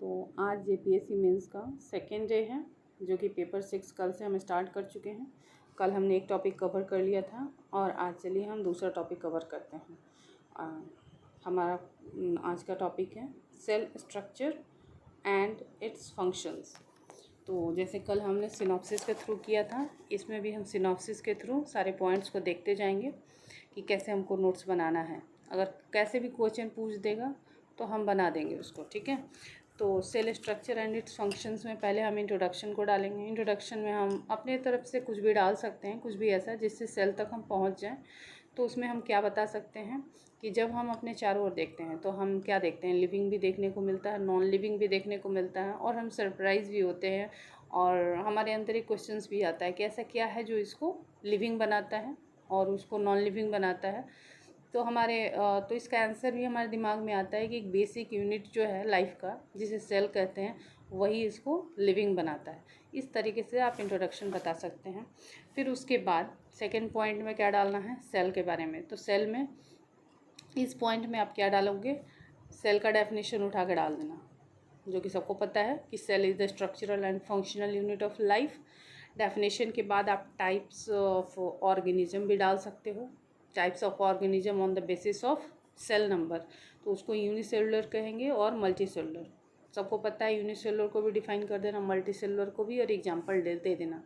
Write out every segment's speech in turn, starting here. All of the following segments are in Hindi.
तो आज जेपीएससी मेंस का सेकेंड डे है, जो कि पेपर 6 कल से हम स्टार्ट कर चुके हैं। कल हमने एक टॉपिक कवर कर लिया था और आज चलिए हम दूसरा टॉपिक कवर करते हैं। हमारा आज का टॉपिक है cell structure and its functions. तो जैसे कल हमने सिनॉप्सिस के थ्रू किया था, इसमें भी हम सिनॉप्सिस के थ्रू सारे पॉइंट्स को देखते जाएंगे कि कैसे हमको नोट्स बनाना है। अगर कैसे भी क्वेश्चन पूछ देगा तो हम बना देंगे उसको, ठीक है। तो cell structure and its functions में पहले हम इंट्रोडक्शन को डालेंगे। इंट्रोडक्शन में हम अपने तरफ से कुछ भी डाल सकते हैं, कुछ भी ऐसा जिससे सेल तक हम पहुंच जाएं। तो उसमें हम क्या बता सकते हैं कि जब हम अपने चारों ओर देखते हैं तो हम क्या देखते हैं, लिविंग भी देखने को मिलता है, नॉन लिविंग भी देखने को मिलता है, और हम सरप्राइज भी होते हैं और हमारे अंदर एक क्वेश्चंस भी आता है कि ऐसा क्या है जो इसको लिविंग बनाता है और उसको नॉन लिविंग बनाता है। तो इसका आंसर भी हमारे दिमाग में आता है कि एक बेसिक यूनिट जो है लाइफ का, जिसे सेल कहते हैं, वही इसको लिविंग बनाता है। इस तरीके से आप इंट्रोडक्शन बता सकते हैं। फिर उसके बाद सेकंड पॉइंट में क्या डालना है, सेल के बारे में। तो सेल में इस पॉइंट में आप क्या डालोगे, सेल का डेफिनेशन उठा के डाल देना, जो कि सबको पता है कि cell is the structural and functional unit of life. Definition के बाद आप टाइप्स ऑफ ऑर्गेनिज्म भी डाल सकते हो, types of organism on the basis of cell number. तो उसको यूनिसेलुलर कहेंगे और मल्टीसेलुलर। सबको पता है, यूनिसेलुलर को भी डिफाइन कर देना, मल्टीसेलुलर को भी, और एग्जांपल दे देना।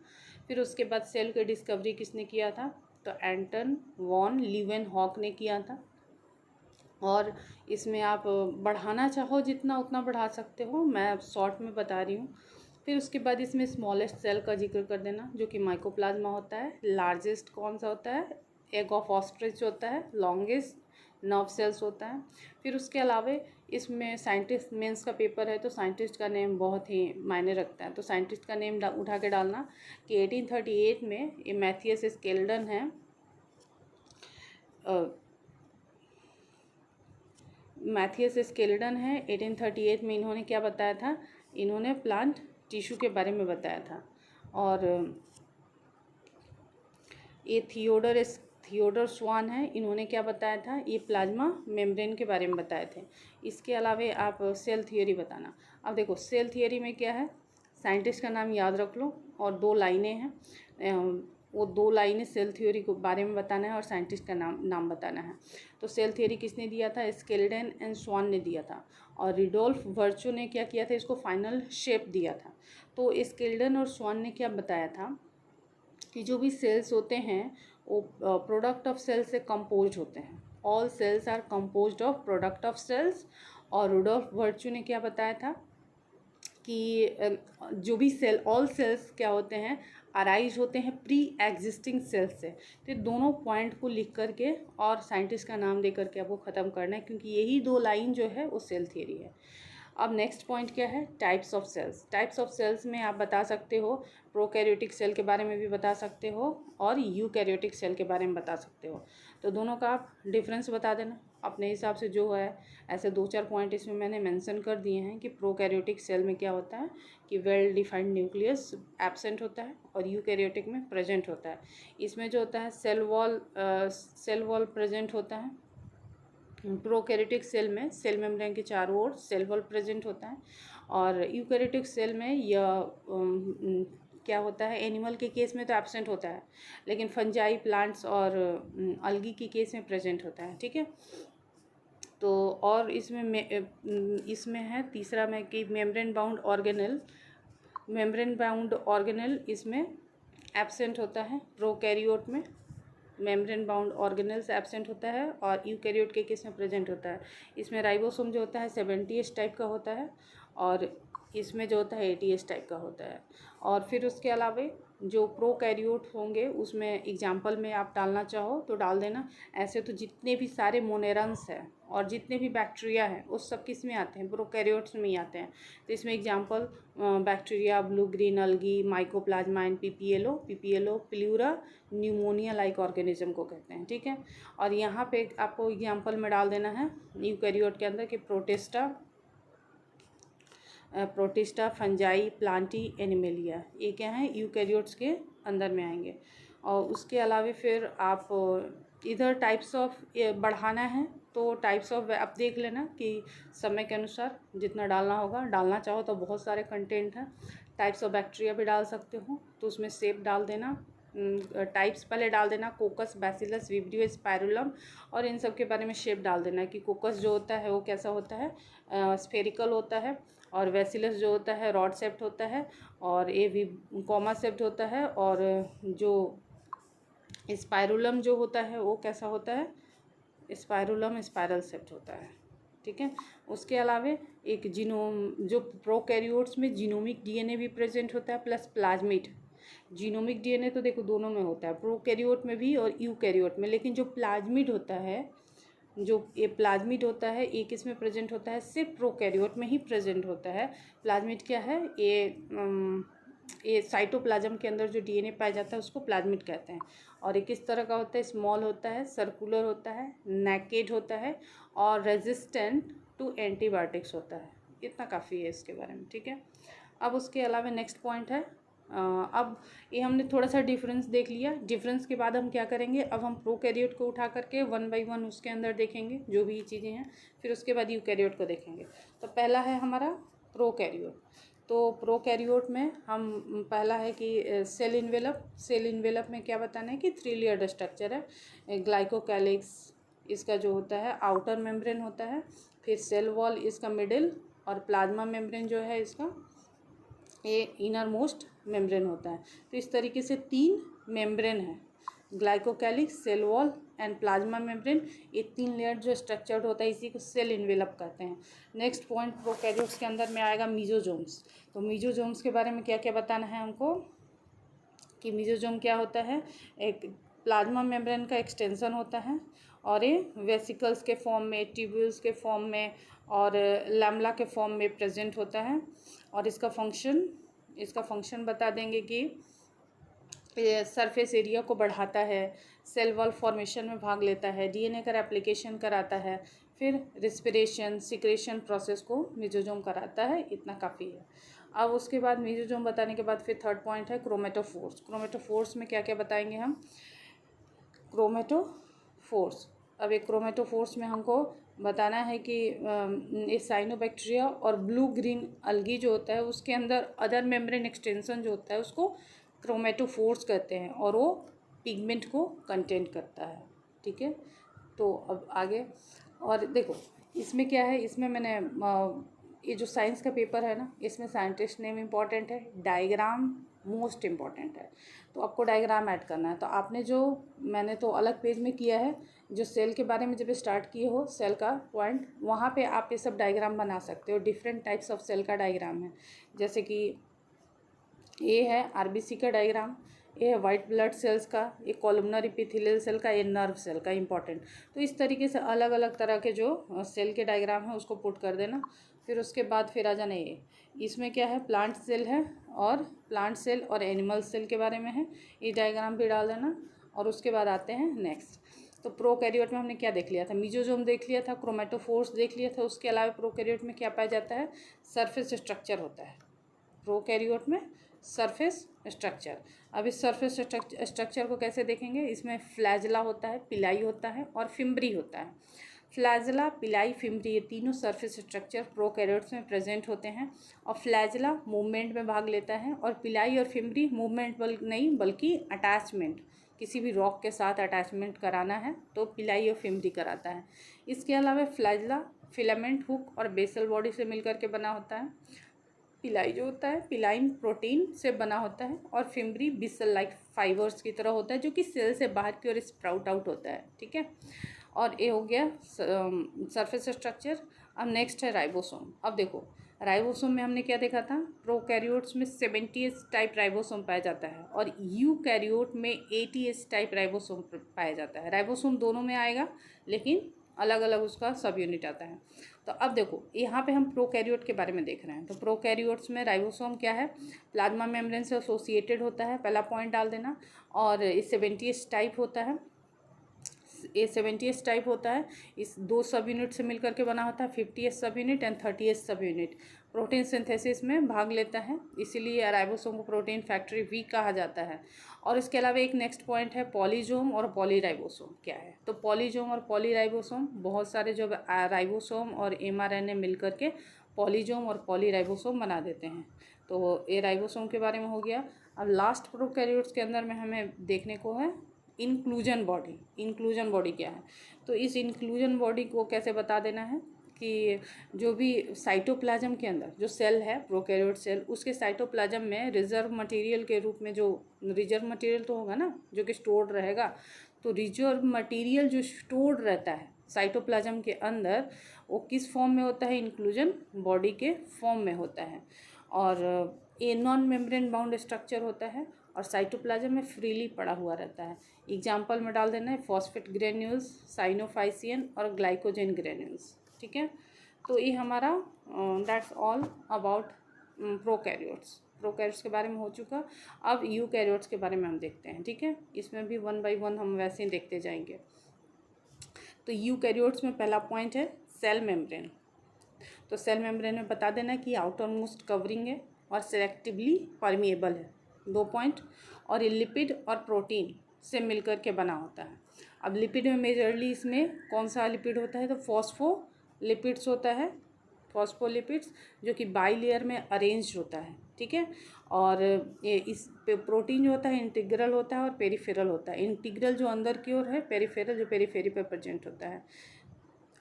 फिर उसके बाद सेल की डिस्कवरी किसने किया था, तो एंटन वॉन लीवेनहॉक ने किया था। और इसमें आप बढ़ाना चाहो जितना उतना बढ़ा सकते हो, मैं शॉर्ट में बता रही हूँ। फिर उसके बाद इसमें स्मॉलेस्ट सेल का जिक्र कर देना, जो कि माइकोप्लाज्मा होता है। लार्जेस्ट कौन सा होता है, एग ऑफ ऑस्ट्रिच होता है। लॉन्गेस्ट नर्व सेल्स होता है। फिर उसके अलावा इसमें साइंटिस्ट मेंस का पेपर है, तो साइंटिस्ट का नेम बहुत ही मायने रखता है। तो साइंटिस्ट का नेम उठा के डालना कि 1838 में ये मैथियस स्केल्डन है। मैथियस स्केल्डन है। 1838 में इन्होंने क्या बताया था, इन्होंने प्लांट टिश्यू के बारे में बताया था। और ये थियोडर स्वान है, इन्होंने क्या बताया था, ये प्लाज्मा मेम्ब्रेन के बारे में बताए थे। इसके अलावा आप सेल थियोरी बताना। अब देखो सेल थियोरी में क्या है, साइंटिस्ट का नाम याद रख लो और 2 लाइनें हैं। वो 2 लाइनें सेल थ्योरी को बारे में बताना है और साइंटिस्ट का नाम बताना है। तो सेल थ्योरी किसने दिया था, स्केल्डन एंड स्वान ने दिया था। और रिडोल्फ वर्चो ने क्या किया था, इसको फाइनल शेप दिया था। तो स्केल्डन और स्वान ने क्या बताया था कि जो भी सेल्स होते हैं वो प्रोडक्ट ऑफ सेल्स से कंपोज्ड होते हैं। All cells are composed of product of cells. और रुडोल्फ वर्चो ने क्या बताया था कि जो भी सेल, ऑल सेल्स क्या होते हैं, अराइज होते हैं प्री एग्जिस्टिंग सेल्स से। तो दोनों पॉइंट को लिख करके और साइंटिस्ट का नाम दे करके आपको ख़त्म करना है, क्योंकि यही 2 लाइन जो है वो सेल थियरी है। अब नेक्स्ट पॉइंट क्या है, types of cells. Types of cells में आप बता सकते हो, प्रोकैरियोटिक सेल के बारे में भी बता सकते हो और यूकैरियोटिक सेल के बारे में बता सकते हो। तो दोनों का आप डिफरेंस बता देना अपने हिसाब से जो है। ऐसे 2-4 पॉइंट इसमें मैंने मेंशन कर दिए हैं कि प्रोकैरियोटिक सेल में क्या होता है कि वेल डिफाइंड न्यूक्लियस एब्सेंट होता है और यूकैरियोटिक में प्रेजेंट होता है। इसमें जो होता है सेल वॉल प्रेजेंट होता है। प्रोकैरियोटिक सेल में सेल मेम्ब्रेन के चारों ओर सेल वॉल प्रेजेंट होता है। और यूकैरियोटिक सेल में यह क्या होता है, एनिमल के केस में तो एब्सेंट होता है, लेकिन फंजाई, प्लांट्स और अलगी के केस में प्रेजेंट होता है, ठीक है। तो और इसमें है तीसरा में कि मेम्ब्रेन बाउंड ऑर्गेनेल इसमें एब्सेंट होता है। प्रोकैरियोट में मेम्ब्रेन बाउंड ऑर्गेनेल्स एब्सेंट होता है और यूकैरियोट के केस में प्रेजेंट होता है। इसमें राइबोसोम जो होता है 70S टाइप का होता है और इसमें जो होता है 80S टाइप का होता है। और फिर उसके अलावा जो प्रोकैरियोट होंगे उसमें एग्जाम्पल में आप डालना चाहो तो डाल देना। ऐसे तो जितने भी सारे मोनेरन्स हैं और जितने भी बैक्टीरिया हैं वो सब किस में आते हैं, प्रोकैरियोट्स में ही आते हैं। तो इसमें example bacteria, blue green अलगी, mycoplasma and PPLO pleura pneumonia like organism को कहते हैं, ठीक है। और यहाँ पे आपको एग्जाम्पल में डाल देना है यूकैरियोट के अंदर कि प्रोटिस्टा, फंजाई, प्लांटी, एनिमेलिया, ये क्या है, यूकैरियोट्स के अंदर में आएंगे। और उसके अलावा फिर आप इधर टाइप्स ऑफ बढ़ाना है तो टाइप्स ऑफ, अब देख लेना कि समय के अनुसार जितना डालना होगा, डालना चाहो तो बहुत सारे कंटेंट हैं। टाइप्स ऑफ बैक्टीरिया भी डाल सकते हो, तो उसमें सेप डाल देना। टाइप्स पहले डाल देना, कोकस, बैसिलस, विब्रियो, स्पाइरुलम, और इन सब के बारे में शेप डाल देना कि कोकस जो होता है वो कैसा होता है, स्फेरिकल होता है, और बैसिलस जो होता है रॉड शेप्ड होता है, और ये भी कॉमा शेप्ड होता है, और जो स्पाइरुलम जो होता है वो कैसा होता है, स्पाइरुलम स्पाइरल शेप्ड होता है। ठीक है, उसके अलावा एक जीनोम, जो प्रोकैरियोट्स में जीनोमिक डीएनए भी प्रेजेंट होता है प्लस प्लाज्मिड। जीनोमिक डीएनए तो देखो दोनों में होता है, प्रोकैरियोट में भी और यूकैरियोट में, लेकिन जो प्लाज्मिड होता है, जो ये प्लाज्मिड होता है ये किस में प्रेजेंट होता है, सिर्फ प्रोकैरियोट में ही प्रेजेंट होता है। प्लाज्मिड क्या है, ये साइटोप्लाज्म के अंदर जो डीएनए पाया जाता है उसको प्लाज्मिड कहते हैं। और ये किस तरह का होता है, स्मॉल होता है, सर्कुलर होता है, नेकेड होता है, और रेजिस्टेंट टू एंटीबायोटिक्स होता है। इतना काफ़ी है इसके बारे में। ठीक है, अब उसके अलावा नेक्स्ट पॉइंट है, अब ये हमने थोड़ा सा डिफरेंस देख लिया। डिफरेंस के बाद हम क्या करेंगे, अब हम प्रोकैरियोट को उठा करके 1 बाय 1 उसके अंदर देखेंगे जो भी चीज़ें हैं, फिर उसके बाद यूकैरियोट को देखेंगे। तो पहला है हमारा प्रोकैरियोट। तो प्रोकैरियोट में हम पहला है कि सेल इन्वेलप। सेल इन्वेलप में क्या बताना है कि 3 लेयर्ड स्ट्रक्चर है। ग्लाइकोकैलिक्स इसका जो होता है आउटर मेम्ब्रेन होता है, फिर सेल वॉल इसका मिडिल, और प्लाज्मा मेम्ब्रेन जो है इसका ये इनर मोस्ट मेम्ब्रेन होता है। तो इस तरीके से 3 मेम्ब्रेन है, glycocalyx, cell wall and plasma membrane. ये 3 लेयर जो स्ट्रक्चर्ड होता है इसी को सेल इन्वेलप कहते हैं। नेक्स्ट पॉइंट प्रोकैरियोट्स के अंदर में आएगा मीजोजोम्स। तो मीजोजोम्स के बारे में क्या क्या बताना है हमको कि मीजोजोम क्या होता है, एक प्लाज्मा मेम्ब्रेन का एक्सटेंशन होता है, और ये वेसिकल्स के फॉर्म में, ट्यूब्यूल्स के फॉर्म में, और लैमला के फॉर्म में प्रेजेंट होता है। और इसका फंक्शन बता देंगे कि सरफेस एरिया को बढ़ाता है, सेल वॉल फॉर्मेशन में भाग लेता है, डीएनए का रेप्लिकेशन कराता है, फिर रिस्पिरेशन सिक्रेशन प्रोसेस को मीजोजोम कराता है। इतना काफ़ी है। अब उसके बाद मीजोजोम बताने के बाद फिर थर्ड पॉइंट है क्रोमेटोफोर्स। क्रोमेटोफोर्स में क्या क्या बताएंगे हम, क्रोमेटोफोर्स। अब एक क्रोमेटोफोर्स में हमको बताना है कि ये साइनोबैक्टीरिया और ब्लू ग्रीन अलगी जो होता है उसके अंदर अदर मेम्ब्रेन एक्सटेंशन जो होता है उसको क्रोमेटोफोर्स कहते हैं, और वो पिगमेंट को कंटेन करता है। ठीक है, तो अब आगे और देखो इसमें क्या है, इसमें मैंने ये जो साइंस का पेपर है ना, इसमें साइंटिस्ट नेम इम्पॉर्टेंट है, डायग्राम मोस्ट इम्पॉर्टेंट है। तो आपको डायग्राम ऐड करना है। तो आपने जो, मैंने तो अलग पेज में किया है, जो सेल के बारे में जब स्टार्ट किए हो सेल का पॉइंट, वहाँ पे आप ये सब डायग्राम बना सकते हो। डिफरेंट टाइप्स ऑफ सेल का डायग्राम है, जैसे कि ये है आरबीसी का डायग्राम, ये है वाइट ब्लड सेल्स का, ये कॉलमनर एपिथेलियल सेल का, ये नर्व सेल का इंपॉर्टेंट। तो इस तरीके से अलग अलग तरह के जो सेल के डायग्राम है उसको पुट कर देना। फिर उसके बाद फिर आ जाना ये, इसमें क्या है प्लांट सेल है, और प्लांट सेल और एनिमल सेल के बारे में है, ये डायग्राम भी डाल देना। और उसके बाद आते हैं नेक्स्ट। तो प्रोकैरियोट में हमने क्या देख लिया था, मीजोजोम देख लिया था, क्रोमेटोफोर्स देख लिया था। उसके अलावा प्रोकैरियोट में क्या पाया जाता है, सरफेस स्ट्रक्चर होता है प्रोकैरियोट में, सरफेस स्ट्रक्चर। अब इस सरफेस स्ट्रक्चर को कैसे देखेंगे, इसमें फ्लैजला होता है, पिलाई होता है, और फिम्ब्री होता है। फ्लैजला, पिलाई, फिम्ब्री, ये तीनों सरफेस स्ट्रक्चर प्रोकैरियोट्स में प्रेजेंट होते हैं। और फ्लैजला मूवमेंट में भाग लेता है, और पिलाई और फिम्ब्री मूवमेंट नहीं बल्कि अटैचमेंट, किसी भी रॉक के साथ अटैचमेंट कराना है तो पिलाई और फिम्ब्री कराता है। इसके अलावा फ्लैजला फिलामेंट, हुक और बेसल बॉडी से मिलकर के बना होता है। पिलाई जो होता है पिलाइन प्रोटीन से बना होता है, और फिम्ब्री बिसल लाइक फाइबर्स की तरह होता है जो कि सेल से बाहर की ओर स्प्राउट आउट होता है। ठीक है, और ये हो गया सरफेस स्ट्रक्चर। अब नेक्स्ट है राइबोसोम। अब देखो राइबोसोम में हमने क्या देखा था, प्रोकैरियोट्स में 70S टाइप राइबोसोम पाया जाता है, और यूकैरियोट में 80S टाइप राइबोसोम पाया जाता है। राइबोसोम दोनों में आएगा, लेकिन अलग अलग उसका सब यूनिट आता है। तो अब देखो यहाँ पे हम प्रोकैरियोट के बारे में देख रहे हैं। तो प्रोकैरियोट्स में राइबोसोम क्या है, प्लाज्मा मेम्ब्रेन से एसोसिएटेड होता है, पहला पॉइंट डाल देना। और ये 70S टाइप होता है, ये 70S टाइप होता है। इस 2 सब यूनिट से मिलकर के बना होता है, 50S सब यूनिट एंड 30S सब यूनिट। प्रोटीन सिंथेसिस में भाग लेता है, इसीलिए राइबोसोम को प्रोटीन फैक्ट्री भी कहा जाता है। और इसके अलावा एक नेक्स्ट पॉइंट है पॉलीजोम और पॉलीराइबोसोम क्या है। तो पॉलीजोम और पॉलीराइबोसोम, बहुत सारे जो राइबोसोम और mRNA मिलकर के पॉलीजोम और पॉलीराइबोसोम बना देते हैं। तो ये राइबोसोम के बारे में हो गया। अब लास्ट प्रोकैरियोट्स के अंदर में हमें देखने को है इंक्लूजन बॉडी। इंक्लूजन बॉडी क्या है, तो इस इंक्लूजन बॉडी को कैसे बता देना है कि जो भी साइटोप्लाज्म के अंदर जो सेल है प्रोकैरियोट सेल, उसके साइटोप्लाज्म में रिजर्व मटेरियल के रूप में, जो रिजर्व मटेरियल तो होगा ना जो कि स्टोर्ड रहेगा, तो रिजर्व मटेरियल जो स्टोर्ड रहता है साइटोप्लाज्म के अंदर, वो किस फॉर्म में होता है, इंक्लूजन बॉडी के फॉर्म में होता है। और ये नॉन मेम्ब्रेन बाउंड स्ट्रक्चर होता है और साइटोप्लाज्म में फ्रीली पड़ा हुआ रहता है। एग्जाम्पल में डाल देना है फॉस्फेट ग्रेन्यूल्स, साइनोफाइसियन और ग्लाइकोजेन ग्रेन्यूल्स। ठीक है, तो ये हमारा दैट्स ऑल अबाउट प्रोकैरियोट्स के बारे में हो चुका। अब यूकैरियोट्स के बारे में हम देखते हैं। ठीक है, इसमें भी वन बाय वन हम वैसे ही देखते जाएंगे। तो यूकैरियोट्स में पहला पॉइंट है सेल मेम्ब्रेन। तो सेल मेम्ब्रेन में बता देना कि आउटर मोस्ट कवरिंग है और सेलेक्टिवली परमिएबल है, 2 पॉइंट। और ये लिपिड और प्रोटीन से मिलकर के बना होता है। अब लिपिड में मेजरली इसमें कौन सा लिपिड होता है, तो फॉस्फोलिपिड्स होता है, फॉस्फोलिपिड्स, जो कि बाई लेयर में अरेंज होता है। ठीक है, और ये इस प्रोटीन जो होता है इंटीग्रल होता है और पेरिफेरल होता है। इंटीग्रल जो अंदर की ओर है, पेरिफेरल जो पेरिफेरी पे प्रेजेंट होता है।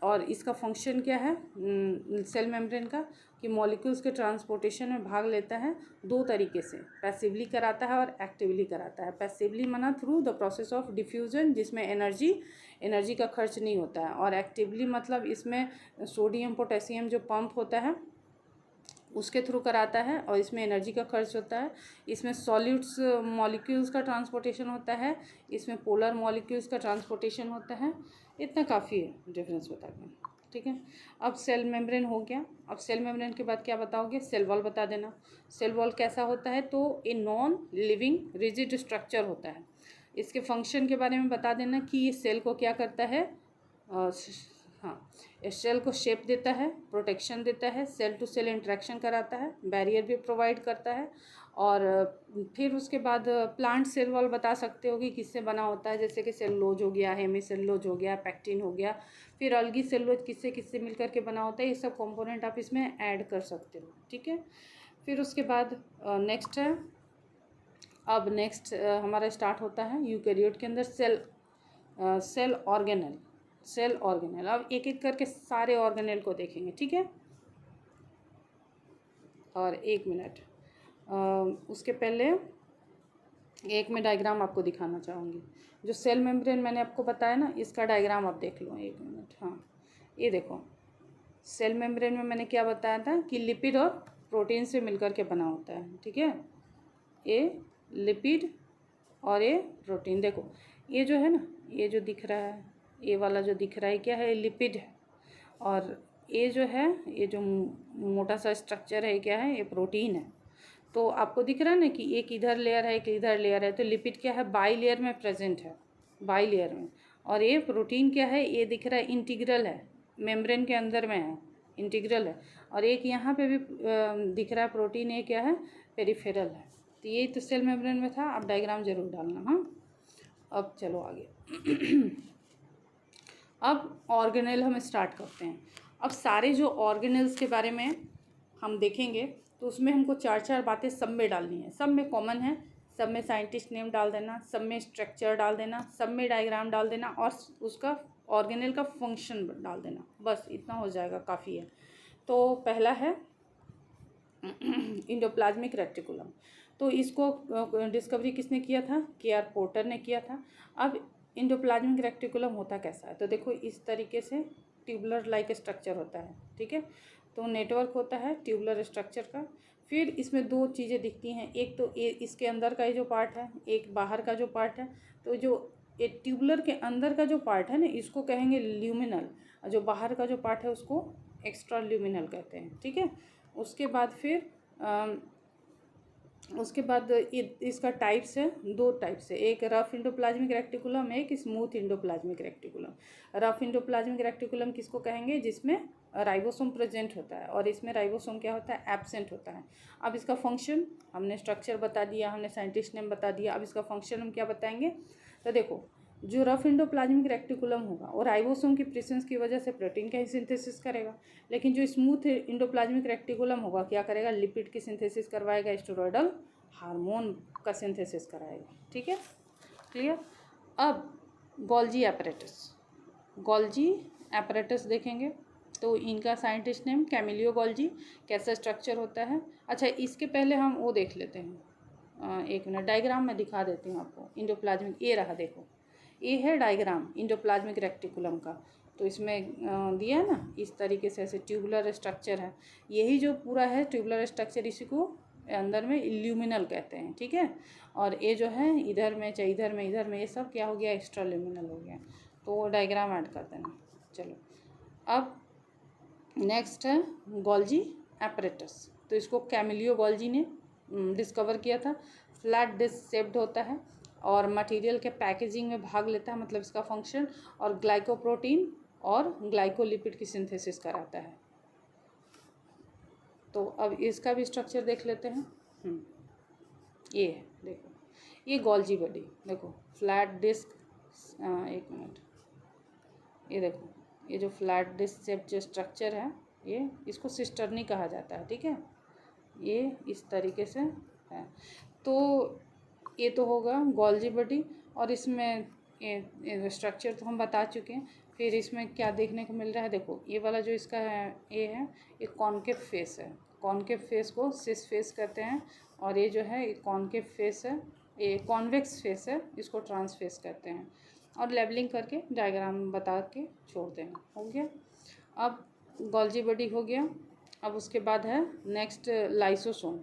और इसका फंक्शन क्या है सेल मेम्ब्रेन का, कि मॉलिक्यूल्स के ट्रांसपोर्टेशन में भाग लेता है 2 तरीके से, पैसिवली कराता है और एक्टिवली कराता है। पैसिवली माना through the process of diffusion, जिसमें एनर्जी का खर्च नहीं होता है, और एक्टिवली मतलब इसमें सोडियम पोटेशियम जो पंप होता है उसके थ्रू कराता है और इसमें एनर्जी का खर्च होता है। इसमें सॉलिड्स मॉलिक्यूल्स का ट्रांसपोर्टेशन होता है, इसमें पोलर मॉलिक्यूल्स का ट्रांसपोर्टेशन होता है। इतना काफ़ी है डिफरेंस बता दें। ठीक है, अब सेल मेम्ब्रेन हो गया। अब सेल मेम्ब्रेन के बाद क्या बताओगे, सेल वॉल बता देना। सेल वॉल कैसा होता है, तो a non living rigid structure होता है। इसके फंक्शन के बारे में बता देना कि ये सेल को क्या करता है, हाँ, इस सेल को शेप देता है, प्रोटेक्शन देता है, सेल टू सेल इंटरेक्शन कराता है, बैरियर भी प्रोवाइड करता है। और फिर उसके बाद प्लांट सेल वॉल बता सकते हो कि किससे बना होता है, जैसे कि सेलुलोज हो गया, हेमी सेलुलोज हो गया, पैक्टिन हो गया। फिर अल्गी सेलुलोज किससे किससे मिल करके बना होता है, ये सब कंपोनेंट आप इसमें ऐड कर सकते हो। ठीक है, फिर उसके बाद नेक्स्ट है, अब नेक्स्ट हमारा स्टार्ट होता है यूकैरियोट के अंदर सेल ऑर्गेनेल। अब एक एक करके सारे ऑर्गेनेल को देखेंगे। ठीक है, और 1 मिनट उसके पहले एक मैं डायग्राम आपको दिखाना चाहूँगी। जो सेल मेम्ब्रेन मैंने आपको बताया ना, इसका डायग्राम आप देख लो 1 मिनट। हाँ, ये देखो, सेल मेम्ब्रेन में मैंने क्या बताया था कि लिपिड और प्रोटीन से मिलकर के बना होता है। ठीक है, ये लिपिड और ये प्रोटीन। देखो ये जो है ना, ये जो दिख रहा है, ये वाला जो दिख रहा है क्या है, लिपिड है। और ये जो है, ये जो मोटा सा स्ट्रक्चर है क्या है, ये प्रोटीन है। तो आपको दिख रहा है ना कि एक इधर लेयर है, एक इधर लेयर है। तो लिपिड क्या है, बाई लेयर में प्रेजेंट है, बाई लेयर में। और ये प्रोटीन क्या है, ये दिख रहा है इंटीग्रल है, मेम्ब्रेन के अंदर में है, इंटीग्रल है। और एक यहाँ पे भी दिख रहा है प्रोटीन, ये क्या है, पेरिफेरल है। तो ये तो सेल मेम्ब्रेन में था। आप डायग्राम जरूर डालना। हाँ, अब चलो आगे। अब ऑर्गेनेल हम स्टार्ट करते हैं। अब सारे जो ऑर्गेनेल्स के बारे में हम देखेंगे, तो उसमें हमको 4 बातें सब में डालनी है। सब में कॉमन है, सब में साइंटिस्ट नेम डाल देना, सब में स्ट्रक्चर डाल देना, सब में डायग्राम डाल देना, और उसका ऑर्गेनेल का फंक्शन डाल देना। बस इतना हो जाएगा, काफ़ी है। तो पहला है इंडोप्लाज्मिक रेटिकुलम। तो इसको डिस्कवरी किसने किया था, KR पोर्टर ने किया था। अब इंडोप्लाज्मिक रेटिकुलम होता कैसा है, तो देखो इस तरीके से ट्यूबुलर लाइक स्ट्रक्चर होता है। ठीक है, तो नेटवर्क होता है ट्यूबुलर स्ट्रक्चर का। फिर इसमें 2 चीज़ें दिखती हैं, एक तो ये इसके अंदर का ये जो पार्ट है, एक बाहर का जो पार्ट है। तो जो ये ट्यूबुलर के अंदर का जो पार्ट है ना, इसको कहेंगे ल्यूमिनल, और जो बाहर का जो पार्ट है उसको एक्स्ट्रा ल्यूमिनल कहते हैं। ठीक है, उसके बाद फिर इसका टाइप्स है, 2 टाइप्स है, एक रफ इंडोप्लाज्मिक रेक्टिकुलम, एक smooth endoplasmic reticulum. Rough endoplasmic reticulum किसको कहेंगे, जिसमें राइबोसोम प्रेजेंट होता है और इसमें राइबोसोम क्या होता है, एब्सेंट होता है। अब इसका फंक्शन हमने स्ट्रक्चर बता दिया, हमने साइंटिस्ट नेम बता दिया, अब इसका फंक्शन हम क्या बताएंगे। तो देखो, जो रफ एंडोप्लाज्मिक रेक्टिकुलम होगा वो राइबोसोम की प्रेजेंस की वजह से प्रोटीन का ही सिंथेसिस करेगा, लेकिन जो स्मूथ एंडोप्लाज्मिक रेक्टिकुलम होगा क्या करेगा, लिपिड की सिंथेसिस करवाएगा, स्टेरॉयडल हार्मोन का सिंथेसिस कराएगा। ठीक है, क्लियर। अब गोल्जी एपरेटस, गोल्जी एपरेटस देखेंगे तो इनका साइंटिस्ट नेम कैमिलियो गोल्जी। कैसा स्ट्रक्चर होता है, अच्छा इसके पहले हम वो देख लेते हैं, एक मिनट डायग्राम में दिखा देती हूँ आपको। इंडोप्लाज्मिक ये रहा, देखो ये है डायग्राम इंडोप्लाज्मिक रेक्टिकुलम का। तो इसमें दिया है ना इस तरीके से, ऐसे ट्यूबुलर स्ट्रक्चर है। यही जो पूरा है ट्यूबुलर स्ट्रक्चर, इसी को अंदर में इल्यूमिनल कहते हैं। ठीक है, और ये जो है इधर में चाहे इधर में ये सब क्या हो गया, एक्स्ट्रा ल्यूमिनल हो गया। तो डायग्राम ऐड कर देना। चलो, अब नेक्स्ट है गोल्जी एपरेटस। तो इसको कैमिलियो गोल्जी ने डिस्कवर किया था। फ्लैट डिस्क शेप्ड होता है और मटेरियल के पैकेजिंग में भाग लेता है, मतलब इसका फंक्शन, और ग्लाइकोप्रोटीन और ग्लाइकोलिपिड की सिंथेसिस कराता है। तो अब इसका भी स्ट्रक्चर देख लेते हैं। ये है, देखो ये गोल्जी बॉडी, देखो फ्लैट डिस्क, एक मिनट, ये देखो ये जो फ्लैट डिस्क शेप जो स्ट्रक्चर है, ये इसको सिस्टर्नी कहा जाता है। ठीक है, ये इस तरीके से है। तो ये तो होगा गोल्जी बॉडी, और इसमें ये स्ट्रक्चर तो हम बता चुके हैं। फिर इसमें क्या देखने को मिल रहा है, देखो ये वाला जो इसका है ये कॉनकेव फेस है। कॉनकेव फेस को सिस फेस कहते हैं, और ये जो है ये कॉनकेव फेस है, ये कॉन्वेक्स फेस है, इसको ट्रांस फेस कहते हैं। और लेबलिंग करके डायग्राम बता के छोड़ देना। हो गया, अब गोल्जी बॉडी हो गया। अब उसके बाद है नेक्स्ट लाइसोसोम।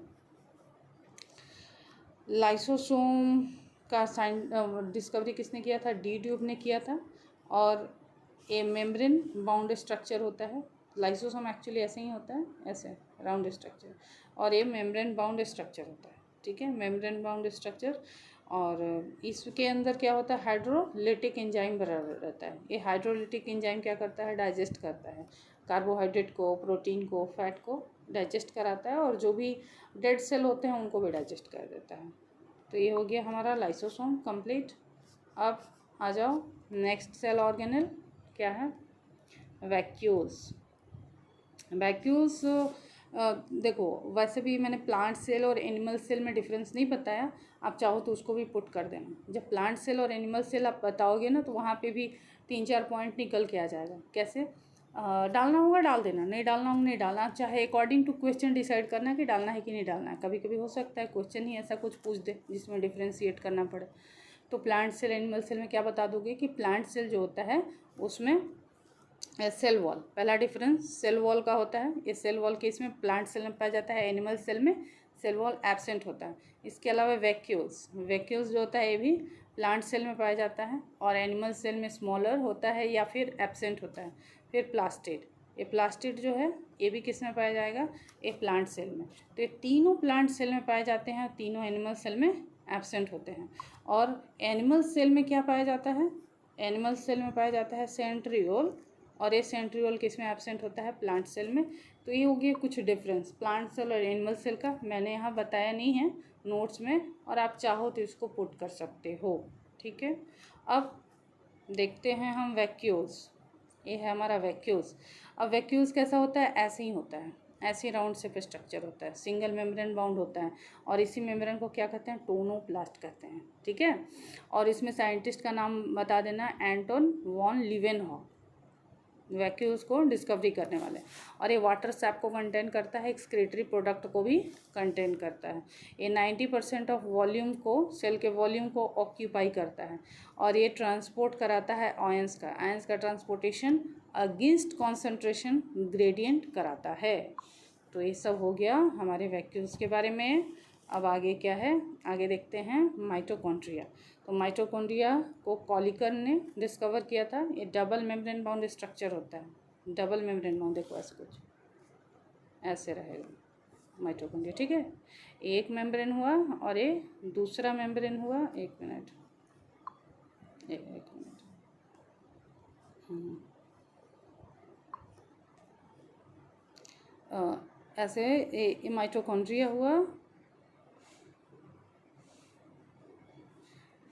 लाइसोसोम का डिस्कवरी किसने किया था, डी ट्यूब ने किया था। और ये मेम्ब्रेन बाउंड स्ट्रक्चर होता है। लाइसोसोम एक्चुअली ऐसे ही होता है, ऐसे राउंड स्ट्रक्चर, और ये मेम्ब्रेन बाउंड स्ट्रक्चर होता है। ठीक है, मेम्ब्रेन बाउंड स्ट्रक्चर। और इसके अंदर क्या होता है, हाइड्रोलिटिक एंजाइम भरा रहता है। ये हाइड्रोलिटिक एंजाइम क्या करता है, डाइजेस्ट करता है कार्बोहाइड्रेट को, प्रोटीन को, फैट को डाइजेस्ट कराता है, और जो भी डेड सेल होते हैं उनको भी डाइजेस्ट कर देता है। तो ये हो गया हमारा लाइसोसोम कंप्लीट। अब आ जाओ नेक्स्ट सेल ऑर्गेनेल, क्या है, वैक्यूल्स। वैक्यूल्स देखो वैसे भी मैंने प्लांट सेल और एनिमल सेल में डिफरेंस नहीं बताया, आप चाहो तो उसको भी पुट कर देना। जब प्लांट सेल और एनिमल सेल आप बताओगे ना, तो वहाँ पे भी 3-4 पॉइंट निकल के आ जाएगा। कैसे डालना होगा डाल देना, नहीं डालना होगा नहीं डालना, चाहे अकॉर्डिंग टू क्वेश्चन डिसाइड करना है कि डालना है कि नहीं डालना है। कभी कभी हो सकता है क्वेश्चन ही ऐसा कुछ पूछ दे जिसमें डिफ्रेंशिएट करना पड़े। तो प्लांट सेल एनिमल सेल में क्या बता दोगे कि प्लांट सेल जो होता है उसमें सेल वॉल, पहला डिफरेंस सेल वॉल का होता है। ये सेल वॉल केस में प्लांट सेल में पाया जाता है, एनिमल सेल में सेल वॉल एब्सेंट होता है। इसके अलावा वैक्यूल्स, वैक्यूल्स जो होता है ये भी प्लांट सेल में पाया जाता है, और एनिमल सेल में स्मॉलर होता है या फिर एब्सेंट होता है। फिर प्लास्टिड, ये प्लास्टिड जो है ये भी किस में पाया जाएगा, ये प्लांट सेल में। तो ये तीनों प्लांट सेल में पाए जाते हैं, तीनों एनिमल सेल में एब्सेंट होते हैं। और एनिमल सेल में क्या पाया जाता है, एनिमल सेल में पाया जाता है सेंट्रियोल, और ये सेंट्रियोल किस में एब्सेंट होता है, प्लांट सेल में। तो ये हो गया कुछ डिफरेंस प्लांट सेल और एनिमल सेल का, मैंने यहाँ बताया नहीं है नोट्स में, और आप चाहो तो इसको पुट कर सकते हो। ठीक है, अब देखते हैं हम वैक्यूल्स। ये है हमारा वैक्यूल्स। अब वैक्यूल्स कैसा होता है, ऐसे ही होता है, ऐसे राउंड शेप स्ट्रक्चर होता है, सिंगल मेम्ब्रेन बाउंड होता है, और इसी मेम्ब्रेन को क्या कहते हैं, टोनोप्लास्ट कहते हैं। ठीक है, और इसमें साइंटिस्ट का नाम बता देना, एंटोन वॉन लीवेनहॉक, वैक्यूल्स को डिस्कवरी करने वाले। और ये वाटर सैप को कंटेन करता है, एक्सक्रीटरी प्रोडक्ट को भी कंटेन करता है। ये 90% ऑफ वॉल्यूम को, सेल के वॉल्यूम को ऑक्यूपाई करता है, और ये ट्रांसपोर्ट कराता है आयंस का ट्रांसपोर्टेशन अगेंस्ट कॉन्सेंट्रेशन ग्रेडियंट कराता है। तो ये सब हो गया हमारे वैक्यूल्स के बारे में। अब आगे क्या है, आगे देखते हैं माइटोकॉन्ड्रिया। तो माइटोकॉन्ड्रिया को कॉलिकर ने डिस्कवर किया था। ये डबल मेम्ब्रेन बाउंड स्ट्रक्चर होता है, डबल मेम्ब्रेन बाउंड, देखो ऐसे कुछ ऐसे रहेगा माइटोकॉन्ड्रिया। ठीक है, एक मेम्ब्रेन हुआ और ये दूसरा मेम्ब्रेन हुआ, एक मिनट, एक मिनट, ऐसे माइटोकॉन्ड्रिया हुआ,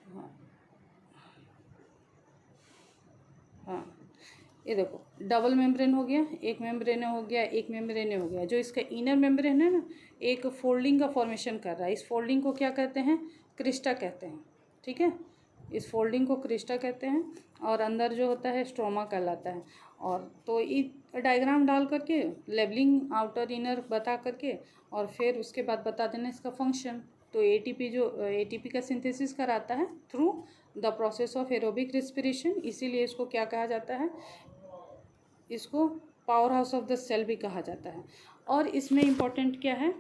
हाँ हाँ, ये देखो डबल मेम्ब्रेन हो गया, एक मेम्ब्रेन हो गया, एक मेम्ब्रेन हो गया। जो इसका इनर मेम्ब्रेन है ना, एक फोल्डिंग का फॉर्मेशन कर रहा है। इस फोल्डिंग को क्या कहते हैं? क्रिस्टा कहते हैं। ठीक है, इस फोल्डिंग को क्रिस्टा कहते हैं। और अंदर जो होता है स्ट्रोमा कहलाता है। और तो ये डायग्राम डाल करके लेबलिंग आउटर इनर बता करके और फिर उसके बाद बता देना इसका फंक्शन। तो एटीपी जो एटीपी का सिंथेसिस कराता है through the process of aerobic respiration, इसीलिए इसको क्या कहा जाता है? इसको power house of the cell भी कहा जाता है। और इसमें इम्पोर्टेंट क्या है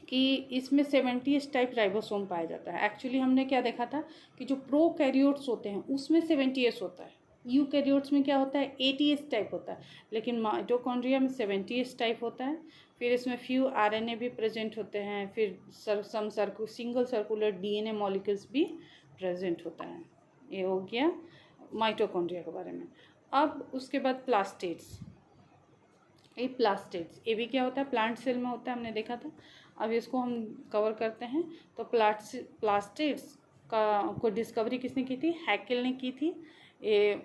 कि इसमें 70s टाइप राइबोसोम पाया जाता है। एक्चुअली हमने क्या देखा था कि जो प्रोकैरियोट्स होते हैं उसमें 70s होता है, यूकैरियोट्स में क्या होता है? 80s टाइप होता है। लेकिन माइटोकॉन्ड्रिया में 70s टाइप होता है। फिर इसमें फ्यू आरएनए भी प्रेजेंट होते हैं। फिर सिंगल सर्कुलर डीएनए मॉलिक्यूल्स भी प्रेजेंट होता है। ये हो गया माइटोकॉन्ड्रिया के बारे में। अब उसके बाद प्लास्टिड्स, ये भी क्या होता है? प्लांट सेल में होता है, हमने देखा था। अब इसको हम कवर करते हैं। तो प्लास्टिड्स को डिस्कवरी किसने की थी? हैकेल ने की थी। ये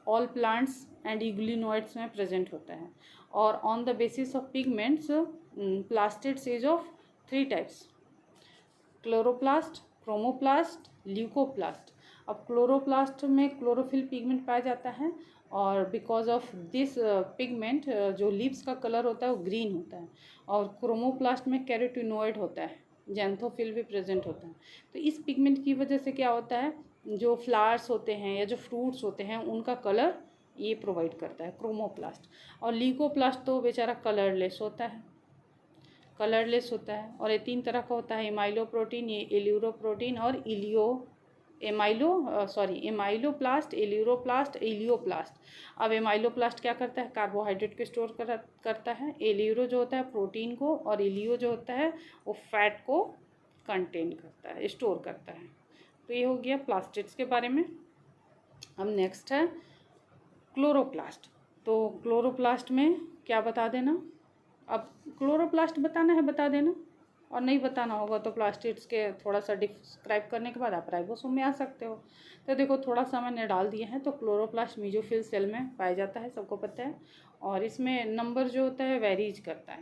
ऑल प्लांट्स एंड यूग्लिनोइड्स में प्रेजेंट होता है। और on the basis of pigments plastids is of 3 types: chloroplast, chromoplast, leucoplast. अब क्लोरोप्लास्ट में क्लोरोफिल पिगमेंट पाया जाता है और बिकॉज ऑफ दिस पिगमेंट जो लीव्स का कलर होता है वो ग्रीन होता है। और क्रोमोप्लास्ट में कैरोटिनोइड होता है, जैंथोफिल भी प्रेजेंट होता है। तो इस पिगमेंट की वजह से क्या होता है, जो फ्लावर्स होते हैं या जो फ्रूट्स होते हैं उनका कलर ये प्रोवाइड करता है क्रोमोप्लास्ट। और ल्यूकोप्लास्ट तो बेचारा कलरलेस होता है, और ये 3 तरह का होता है: एमाइलोप्रोटीन, ये एल्यूरोप्रोटीन और एमाइलोप्लास्ट, एल्यूरोप्लास्ट, एलियोप्लास्ट। अब एमाइलोप्लास्ट क्या करता है? कार्बोहाइड्रेट को स्टोर करता है। एल्यूरो जो होता है प्रोटीन को, और एलियो जो होता है वो फैट को कंटेन करता है, स्टोर करता है। तो ये हो गया प्लास्टिड्स के बारे में। अब नेक्स्ट है क्लोरोप्लास्ट। तो क्लोरोप्लास्ट में क्या बता देना? अब क्लोरोप्लास्ट बताना है बता देना, और नहीं बताना होगा तो प्लास्टिड्स के थोड़ा सा डिस्क्राइब करने के बाद आप राइबोसोम में आ सकते हो। तो देखो थोड़ा सा मैंने डाल दिया है। तो क्लोरोप्लास्ट मेसोफिल सेल में पाया जाता है, सबको पता है। और इसमें नंबर जो होता है वेरीज करता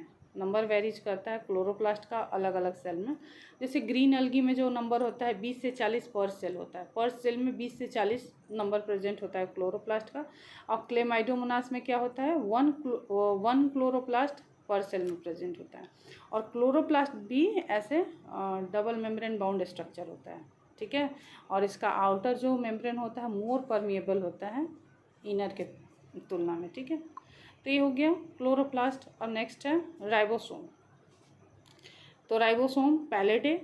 है, क्लोरोप्लास्ट का अलग अलग सेल में। जैसे ग्रीन एल्गी में जो नंबर होता है 20 से 40 पर सेल होता है, पर सेल में 20 से 40 नंबर प्रेजेंट होता है क्लोरोप्लास्ट का। और क्लेमाइडोमोनास में क्या होता है? वन क्लोरोप्लास्ट पर सेल में प्रेजेंट होता है। और क्लोरोप्लास्ट भी ऐसे डबल मेम्ब्रेन बाउंड स्ट्रक्चर होता है। ठीक है, और इसका आउटर जो मेम्ब्रेन होता है मोर परमिएबल होता है इनर के तुलना में। ठीक है, तो ये हो गया क्लोरोप्लास्ट। और नेक्स्ट है राइबोसोम। तो राइबोसोम पैलेट है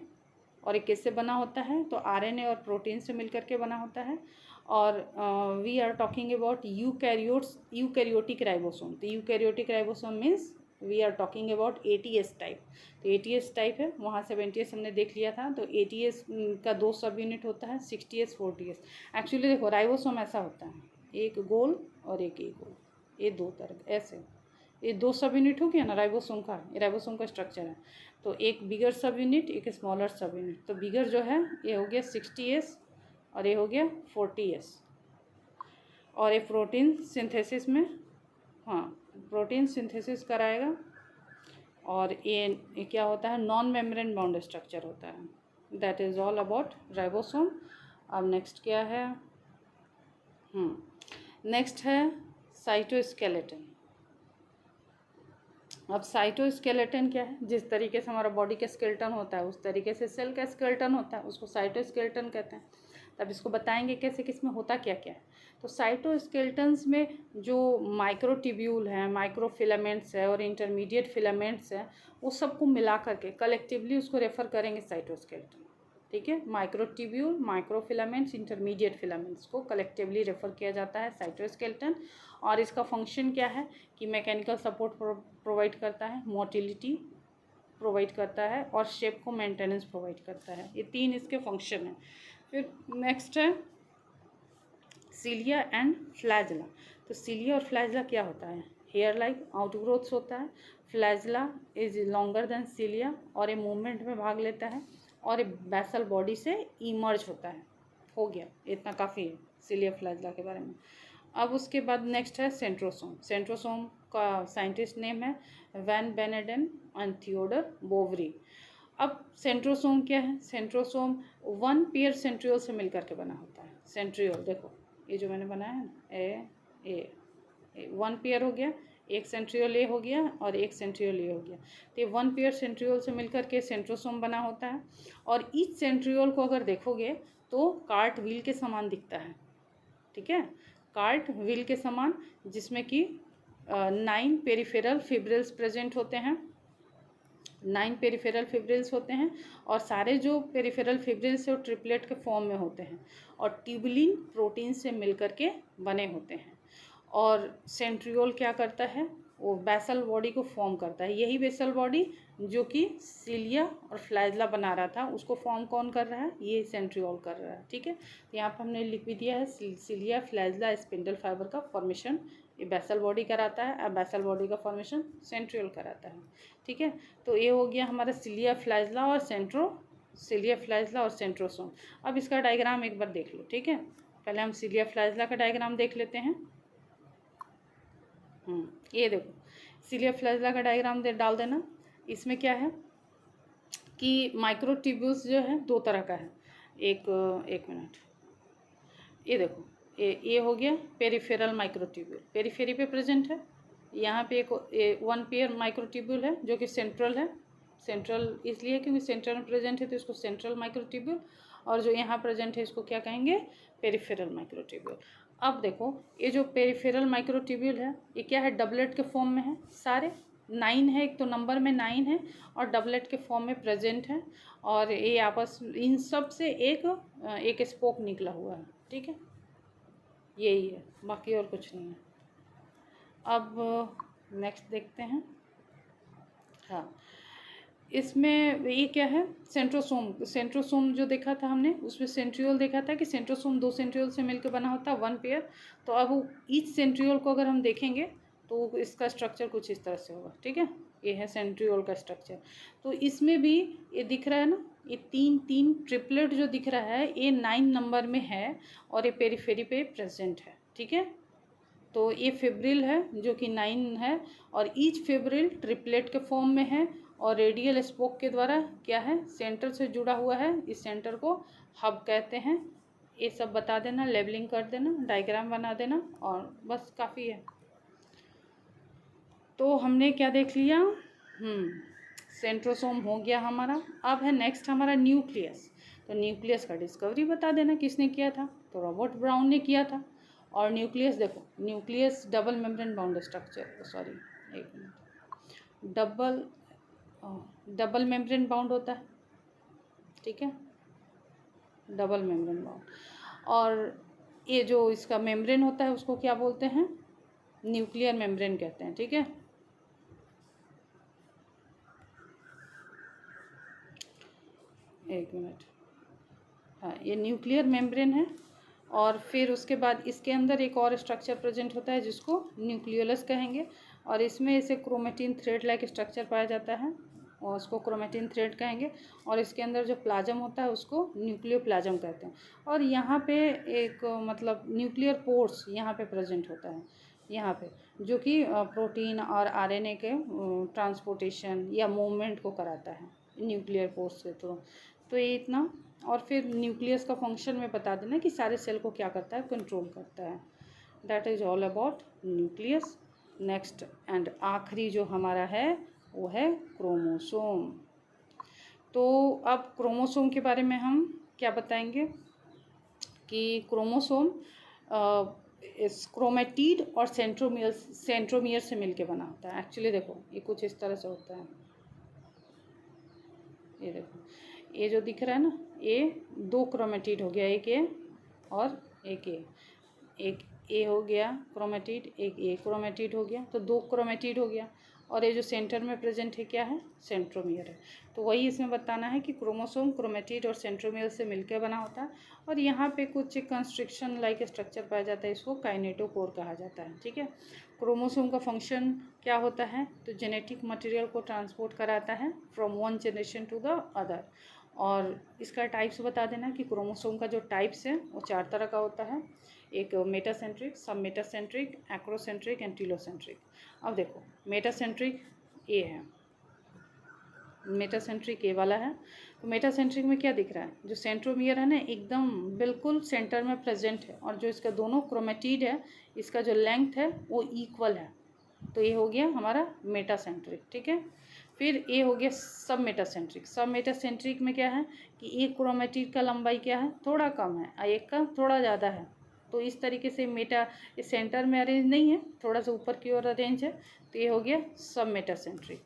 और ये किससे बना होता है? तो आरएनए और प्रोटीन से मिलकर के बना होता है। और we are talking about eukaryotic ribosome. तो eukaryotic ribosome means we are talking about ATS type. तो ATS टाइप है, वहाँ 70S हमने देख लिया था। तो ATS का 2 सब यूनिट होता है, 60S 40S। एक्चुअली देखो राइबोसोम ऐसा होता है, एक गोल और एक गोल, ये 2 तरह ऐसे, ये 2 सब यूनिट हो गया ना राइबोसोम का। ये राइबोसोम का स्ट्रक्चर है। तो एक बिगर सब यूनिट, एक स्मॉलर सब यूनिट। तो बिगर जो है ये हो गया 60S और ये हो गया 40S। और ये प्रोटीन सिंथेसिस में, हाँ प्रोटीन सिंथेसिस कराएगा। और ये क्या होता है? नॉन मेम्ब्रेन बाउंड स्ट्रक्चर होता है। That is all about ribosome. अब नेक्स्ट क्या है? नेक्स्ट है साइटोस्केलेटन। अब साइटोस्केलेटन क्या है? जिस तरीके से हमारा बॉडी का स्केलेटन होता है उस तरीके से सेल का स्केलेटन होता है, उसको साइटोस्केलेटन कहते हैं। तब इसको बताएंगे कैसे, किसमें होता क्या क्या है। तो साइटोस्केलेटन्स में जो माइक्रोट्यूब्यूल है, माइक्रोफिलामेंट्स है और इंटरमीडिएट फिलामेंट्स है, वो सबको मिला करके कलेक्टिवली उसको रेफर करेंगे साइटोस्केलेटन। ठीक है, माइक्रोट्यूब्यूल, माइक्रोफिलामेंट्स, इंटरमीडिएट फिलामेंट्स को कलेक्टिवली रेफर किया जाता है साइटोस्केलेटन। और इसका फंक्शन क्या है कि मैकेनिकल सपोर्ट प्रोवाइड करता है, मोटिलिटी प्रोवाइड करता है और शेप को मेंटेनेंस प्रोवाइड करता है। ये 3 इसके फंक्शन हैं। फिर नेक्स्ट है सिलिया एंड फ्लैजला। तो सिलिया और फ्लैजला क्या होता है? हेयर लाइक आउटग्रोथ्स होता है। Flagella is longer than cilia और ये मूवमेंट में भाग लेता है और ये बेसल बॉडी से इमर्ज होता है। हो गया, इतना काफ़ी है सिलिया फ्लैजला के बारे में। अब उसके बाद नेक्स्ट है सेंट्रोसोम। सेंट्रोसोम का साइंटिस्ट नेम है वैन बेनेडन एंड थियोडर बोवरी। अब सेंट्रोसोम क्या है? सेंट्रोसोम वन पेयर सेंट्रियोल से मिलकर के बना होता है। सेंट्रियोल देखो, ये जो मैंने बनाया है ना, ए वन पेयर हो गया, एक सेंट्रियोल ए हो गया और एक सेंट्रियोल ए हो गया। तो ये वन पेयर सेंट्रियोल से मिलकर के सेंट्रोसोम बना होता है। और ईच सेंट्रियोल को अगर देखोगे तो कार्ट व्हील के समान दिखता है, ठीक है, कार्ट व्हील के समान, जिसमें कि 9 पेरिफेरल फिब्रिल्स प्रेजेंट होते हैं। 9 पेरिफेरल फिब्रिल्स होते हैं और सारे जो पेरिफेरल फिब्रिल्स है वो ट्रिपलेट के फॉर्म में होते हैं और ट्यूबुलिन प्रोटीन से मिलकर के बने होते हैं। और सेंट्रियोल क्या करता है? वो बेसल बॉडी को फॉर्म करता है। यही बेसल बॉडी जो कि सिलिया और फ्लैजला बना रहा था, उसको फॉर्म कौन कर रहा है? ये सेंट्रियोल कर रहा है, ठीक है। तो यहाँ पर हमने लिख भी दिया है सिलिया फ्लैजला स्पिंडल फाइबर का फॉर्मेशन ये बेसल बॉडी कराता है और बेसल बॉडी का फॉर्मेशन सेंट्रियोल कराता है, ठीक है। तो ये हो गया हमारा सिलिया फ्लैजला और सेंट्रोसोम। अब इसका डायग्राम एक बार देख लो, ठीक है। पहले हम सिलिया फ्लैजला का डायग्राम देख लेते हैं। ये देखो, सिलिया फ्लैजला का डायग्राम डाल देना। इसमें क्या है कि माइक्रोट्यूब्यूल्स जो है दो तरह का है। एक मिनट, ये देखो, ये हो गया पेरिफेरल माइक्रोट्यूब्यूल, पेरिफेरी पे प्रेजेंट है। यहाँ पे एक वन पेयर माइक्रोट्यूब्यूल है जो कि सेंट्रल है। सेंट्रल इसलिए क्योंकि सेंट्रल में प्रेजेंट है तो इसको सेंट्रल माइक्रोट्यूब्यूल, और जो यहाँ प्रेजेंट है इसको क्या कहेंगे? Peripheral microtubule. अब देखो, ये जो पेरिफेरल माइक्रोट्यूब्यूल है ये क्या है? डबलेट के फॉर्म में है, सारे 9 है, एक तो नंबर में 9 है और डबलेट के फॉर्म में प्रेजेंट है। और ये आपस इन सब से एक स्पोक निकला हुआ है, ठीक है, यही है, बाकी और कुछ नहीं है। अब नेक्स्ट देखते हैं। हाँ, इसमें ये क्या है? सेंट्रोसोम जो देखा था हमने उसमें सेंट्रियोल देखा था कि सेंट्रोसोम 2 सेंट्रियोल से मिलकर बना होता है, वन पेयर। तो अब ईच सेंट्रियोल को अगर हम देखेंगे तो इसका स्ट्रक्चर कुछ इस तरह से होगा, ठीक है। ये है सेंट्रियोल का स्ट्रक्चर। तो इसमें भी ये दिख रहा है ना, ये तीन ट्रिपलेट जो दिख रहा है ये 9 नंबर में है और ये पेरिफेरी पे प्रेजेंट है, ठीक है। तो ये फिब्रिल है जो कि 9 है और ईच फिब्रिल ट्रिपलेट के फॉर्म में है और रेडियल स्पोक के द्वारा क्या है? सेंटर से जुड़ा हुआ है। इस सेंटर को हब कहते हैं। ये सब बता देना, लेबलिंग कर देना, डायग्राम बना देना और बस काफ़ी है। तो हमने क्या देख लिया? सेंट्रोसोम हो गया हमारा। अब है नेक्स्ट हमारा न्यूक्लियस। तो न्यूक्लियस का डिस्कवरी बता देना किसने किया था? तो रॉबर्ट ब्राउन ने किया था। और न्यूक्लियस देखो, nucleus double membrane bound structure, sorry एक मिनट, डबल मेम्ब्रेन बाउंड होता है, ठीक है, डबल मेम्ब्रेन बाउंड। और ये जो इसका मेम्ब्रेन होता है उसको क्या बोलते हैं? न्यूक्लियर मेम्ब्रेन कहते हैं, ठीक है। एक मिनट, हाँ, ये न्यूक्लियर मेम्ब्रेन है। और फिर उसके बाद इसके अंदर एक और स्ट्रक्चर प्रेजेंट होता है जिसको न्यूक्लियोलस कहेंगे और इसमें इसे क्रोमेटिन थ्रेड लाइक स्ट्रक्चर पाया जाता है और उसको क्रोमेटिन थ्रेड कहेंगे। और इसके अंदर जो प्लाज्म होता है उसको न्यूक्लियोप्लाज्म कहते हैं। और यहाँ पे एक मतलब न्यूक्लियर पोर्स यहाँ पे प्रेजेंट होता है, यहाँ पे, जो कि प्रोटीन और आरएनए के ट्रांसपोर्टेशन या मूवमेंट को कराता है न्यूक्लियर पोर्स के थ्रू। तो ये इतना। और फिर न्यूक्लियस का फंक्शन में बता देना कि सारे सेल को क्या करता है? कंट्रोल करता है। That is all about nucleus. Next and आखिरी जो हमारा है वो है क्रोमोसोम। तो अब क्रोमोसोम के बारे में हम क्या बताएंगे कि क्रोमोसोम क्रोमेटिड और सेंट्रोमियर से मिलके बना होता है। एक्चुअली देखो, ये कुछ इस तरह से होता है। ये देखो, ये जो दिख रहा है ना, ये 2 क्रोमेटिड हो गया, एक ए और एक ए। एक ए हो गया क्रोमेटिड, एक ए क्रोमेटिड हो गया, तो 2 क्रोमेटिड हो गया। और ये जो सेंटर में प्रेजेंट है क्या है, सेंट्रोमियर है। तो वही इसमें बताना है कि क्रोमोसोम क्रोमेटिड और सेंट्रोमियर से मिलकर बना होता है, और यहाँ पे कुछ कंस्ट्रिक्शन लाइक स्ट्रक्चर पाया जाता है, इसको काइनेटोकोर कहा जाता है। ठीक है, क्रोमोसोम का फंक्शन क्या होता है, तो जेनेटिक मटेरियल को ट्रांसपोर्ट कराता है from one generation to the other. और इसका टाइप्स बता देना कि क्रोमोसोम का जो टाइप्स है वो 4 तरह का होता है, एक मेटासेंट्रिक, सब मेटासेंट्रिक, एक्रोसेंट्रिक एंड टीलोसेंट्रिक। अब देखो मेटासेंट्रिक ए है, मेटासेंट्रिक ए वाला है। तो मेटासेंट्रिक में क्या दिख रहा है, जो सेंट्रोमियर है ना एकदम बिल्कुल सेंटर में प्रेजेंट है, और जो इसका दोनों क्रोमेटिड है इसका जो लेंथ है वो इक्वल है। तो ये हो गया हमारा मेटासेंट्रिक। ठीक है, फिर ये हो गया सब मेटासेंट्रिक। सब मेटासेंट्रिक में क्या है कि एक क्रोमेटिड का लंबाई क्या है, थोड़ा कम है, और एक का थोड़ा ज़्यादा है। तो इस तरीके से मेटा इस सेंटर में अरेंज नहीं है, थोड़ा सा ऊपर की ओर अरेंज है। तो ये हो गया सब मेटासेंट्रिक।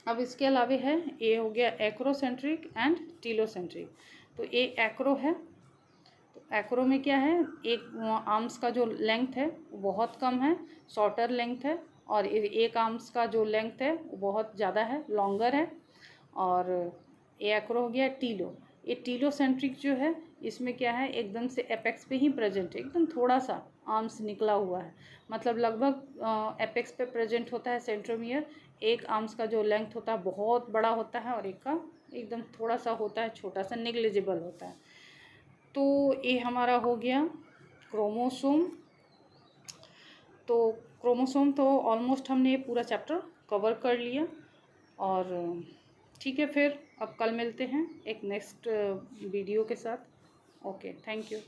अब इसके अलावे है ये हो गया एक्रोसेंट्रिक एंड टीलोसेंट्रिक। तो ये एक्रो है, तो एक्रो में क्या है, एक आर्म्स का जो लेंथ है वो बहुत कम है, शॉर्टर लेंथ है, और एक आर्म्स का जो लेंथ है वो बहुत ज़्यादा है, लॉन्गर है। और ये एक्रो हो गया टीलो। ये टीलोसेंट्रिक जो है इसमें क्या है, एकदम से एपेक्स पे ही प्रेजेंट है, एकदम थोड़ा सा आर्म्स निकला हुआ है, मतलब लगभग एपेक्स पे प्रेजेंट होता है सेंट्रोमियर। एक आर्म्स का जो लेंथ होता है बहुत बड़ा होता है, और एक का एकदम थोड़ा सा होता है, छोटा सा नेग्लिजिबल होता है। तो ये हमारा हो गया क्रोमोसोम। तो क्रोमोसोम तो ऑलमोस्ट हमने ये पूरा चैप्टर कवर कर लिया। और ठीक है, फिर अब कल मिलते हैं एक नेक्स्ट वीडियो के साथ। Okay, thank you.